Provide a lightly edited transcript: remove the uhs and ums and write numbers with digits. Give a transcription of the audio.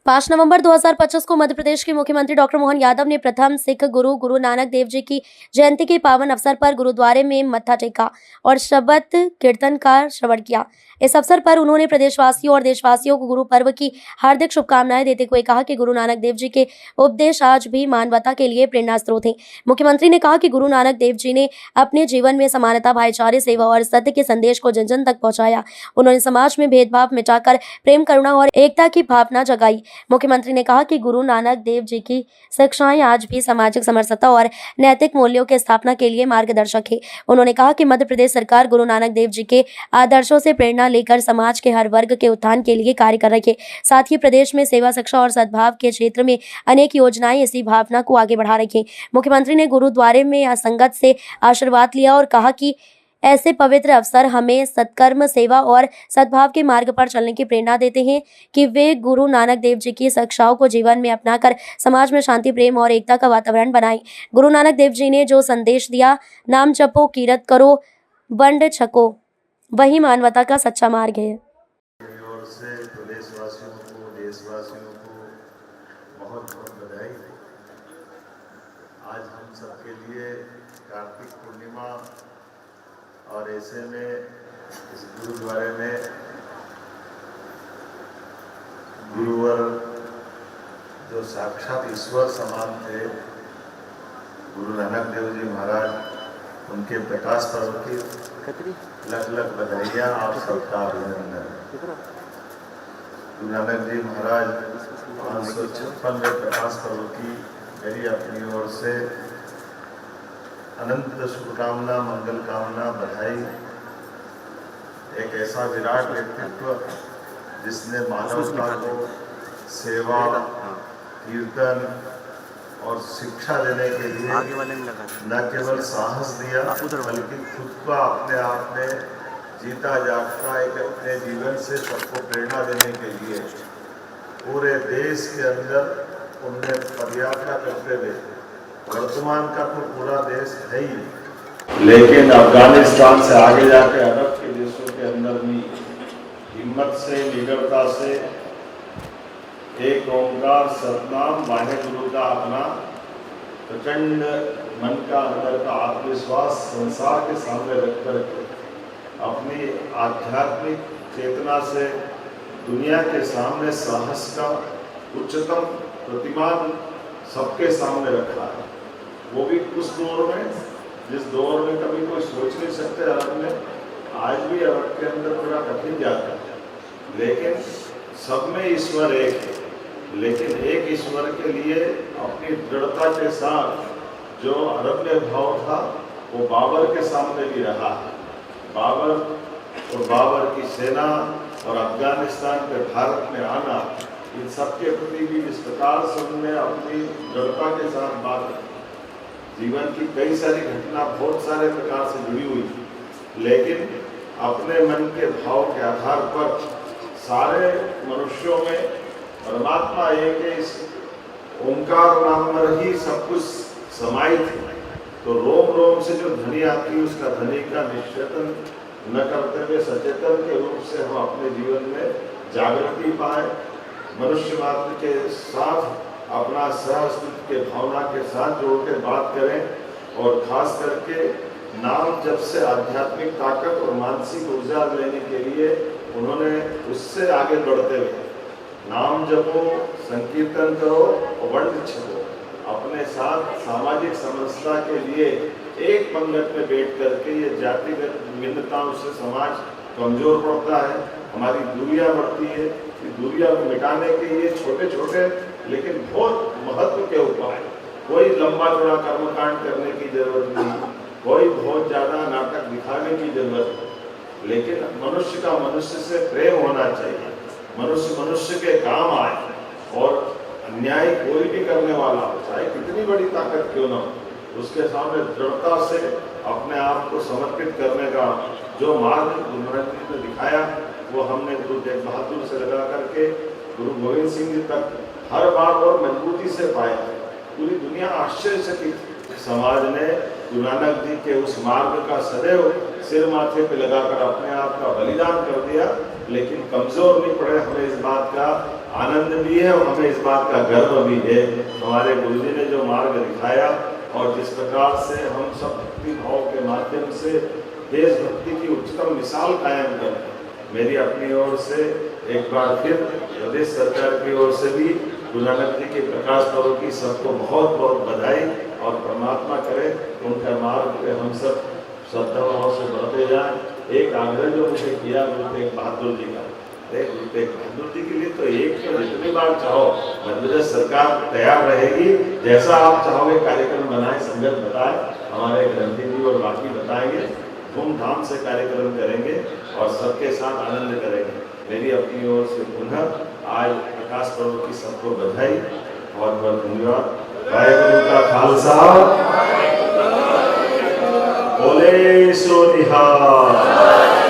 5 नवंबर 2025 को मध्य प्रदेश के मुख्यमंत्री डॉक्टर मोहन यादव ने प्रथम सिख गुरु गुरु नानक देव जी की जयंती के पावन अवसर पर गुरुद्वारे में मत्था टेका और शबद कीर्तन का श्रवण किया। इस अवसर पर उन्होंने प्रदेशवासियों और देशवासियों को गुरु पर्व की हार्दिक शुभकामनाएं देते हुए कहा कि गुरु नानक देव जी के उपदेश आज भी मानवता के लिए प्रेरणा स्रोत हैं। मुख्यमंत्री ने कहा कि गुरु नानक देव जी ने अपने जीवन में समानता, भाईचारे, सेवा और सत्य के संदेश को जन जन तक पहुंचाया। उन्होंने समाज में भेदभाव मिटाकर प्रेम, करुणा और एकता की भावना जगाई। मुख्यमंत्री ने कहा कि गुरु नानक देव जी की शिक्षाएं आज भी सामाजिक समरसता और नैतिक मूल्यों की स्थापना के लिए मार्गदर्शक है। उन्होंने कहा कि मध्य प्रदेश सरकार गुरु नानक देव जी के आदर्शों से प्रेरणा लेकर समाज के हर वर्ग के उत्थान के लिए कार्य कर रही है। साथ ही प्रदेश में सेवा, शिक्षा और सद्भाव के क्षेत्र में अनेक योजनाएं इसी भावना को आगे बढ़ा रही हैं। मुख्यमंत्री ने गुरुद्वारे में असंगत से आशीर्वाद लिया और कहा कि ऐसे पवित्र अवसर हमें सत्कर्म, सेवा और सद्भाव के मार्ग पर चलने की प्रेरणा देते हैं कि वे गुरु नानक देव जी की शिक्षाओं को जीवन में अपनाकर समाज में शांति, प्रेम और एकता का वातावरण बनाएं। गुरु नानक देव जी ने जो संदेश दिया, नाम जपो, कीरत करो, वंड छको, वही मानवता का सच्चा मार्ग है। बहुत बहुत बधाई। आज हम सबके लिए कार्तिक पूर्णिमा और ऐसे में इस गुरुद्वारे में गुरुवर जो साक्षात ईश्वर समान थे, गुरु नानक देव जी महाराज, उनके प्रकाश पर्व की लख लख बधाइयाँ और सबका अभिनंदन। गुरु नानक जी महाराज 556वें प्रकाश पर्व की मेरी अपनी ओर से अनंत शुभकामना, मंगल कामना, बधाई। एक ऐसा विराट व्यक्तित्व जिसने मानवता को सेवा, कीर्तन और शिक्षा देने के लिए न केवल साहस दिया बल्कि खुद को अपने आप में जीता जागता एक अपने जीवन से सबको प्रेरणा देने के लिए पूरे देश के अंदर उन्हें पदयात्रा करते हुए, वर्तमान का तो पूरा देश है ही, लेकिन अफगानिस्तान से आगे जाके अरब के देशों के अंदर भी हिम्मत से, निडरता से एक ओंकार सतनाम वाहेगुरु का अपना प्रचंड मन का अंदर का आत्मविश्वास संसार के सामने रखकर अपनी आध्यात्मिक चेतना से दुनिया के सामने साहस का उच्चतम प्रतिमान सबके सामने रखा है। वो भी उस दौर में जिस दौर में कभी कोई सोच नहीं सकते अरब में, आज भी अरब के अंदर बड़ा कठिन जाता है, लेकिन सब में ईश्वर एक है। लेकिन एक ईश्वर के लिए अपनी दृढ़ता के साथ जो अरब में भाव था वो बाबर के सामने भी रहा है। बाबर और बाबर की सेना और अफगानिस्तान पे भारत में आना, इन सब के प्रति भी इस प्रकार से उन्होंने अपनी दृढ़ता के साथ बात रखी। जीवन की कई सारी घटना बहुत सारे प्रकार से जुड़ी हुई, लेकिन अपने मन के भाव के आधार पर सारे मनुष्यों में परमात्मा एक है, इस ओंकार नाम पर ही सब कुछ समाहित है। तो रोम रोम से जो ध्वनि आती है उसका ध्वनि का निश्चेतन न करते हुए सचेतन के रूप से हम अपने जीवन में जागृति पाए, मनुष्य मात्र के साथ अपना सहअस्तित्व के भावना के साथ जोड़ के बात करें और खास करके नाम जप से आध्यात्मिक ताकत और मानसिक ऊर्जा लेने के लिए उन्होंने उससे आगे बढ़ते हुए नाम जपो, संकीर्तन करो और वंड छको, अपने साथ सामाजिक समरसता के लिए एक पंगत में बैठ करके ये जातिगत भिन्नताओं से समाज कमजोर पड़ता है, हमारी दूरियां बढ़ती है। दूरियां को मिटाने के लिए छोटे छोटे लेकिन बहुत महत्व के उपाय, कोई लंबा चौड़ा कर्मकांड करने की जरूरत नहीं, कोई बहुत ज्यादा नाटक दिखाने की जरूरत नहीं, लेकिन मनुष्य का मनुष्य से प्रेम होना चाहिए, मनुष्य मनुष्य के काम आए और अन्याय कोई भी करने वाला हो, चाहे कितनी बड़ी ताकत क्यों ना हो, उसके सामने दृढ़ता से अपने आप को समर्पित करने का जो मार्ग गुरु नानक जी ने दिखाया वो हमने गुरु तेग बहादुर से लगा करके गुरु गोविंद सिंह जी तक हर बार और मजबूती से पाया। पूरी दुनिया आश्चर्यचकित, समाज ने गुरु नानक जी के उस मार्ग का सदैव सिर माथे पे लगाकर अपने आप का बलिदान कर दिया, लेकिन कमजोर नहीं पड़े। हमें इस बात का आनंद भी है और हमें इस बात का गर्व भी है। हमारे गुरुजी ने जो मार्ग दिखाया और जिस प्रकार से हम सब भक्ति भाव के माध्यम से देशभक्ति की उच्चतम मिसाल कायम कर, मेरी अपनी ओर से एक बार फिर प्रदेश सरकार की ओर से भी गुरु नानक जी के प्रकाश पर्व की सबको बहुत बहुत बधाई और परमात्मा करे उनका मार्ग पे हम सब श्रद्धा भाव से बढ़ते जाएं। एक आग्रह जो मुझे किया गुरु तेग बहादुर जी का, गुरु तेग बहादुर जी के लिए तो एक तो जितनी बार चाहो मध्यप्रदेश सरकार तैयार रहेगी, जैसा आप चाहोगे कार्यक्रम बनाए, संगत बताए, हमारे ग्रंथी जी और बाकी बताएंगे, धूमधाम से कार्यक्रम करेंगे और सबके साथ आनंद करेंगे। मेरी अपनी ओर से पुनः आज प्रकाश पर्व की सबको बधाई, बहुत बहुत धन्यवाद। वाहेगुरु का खालसा, बोले सो निहाल।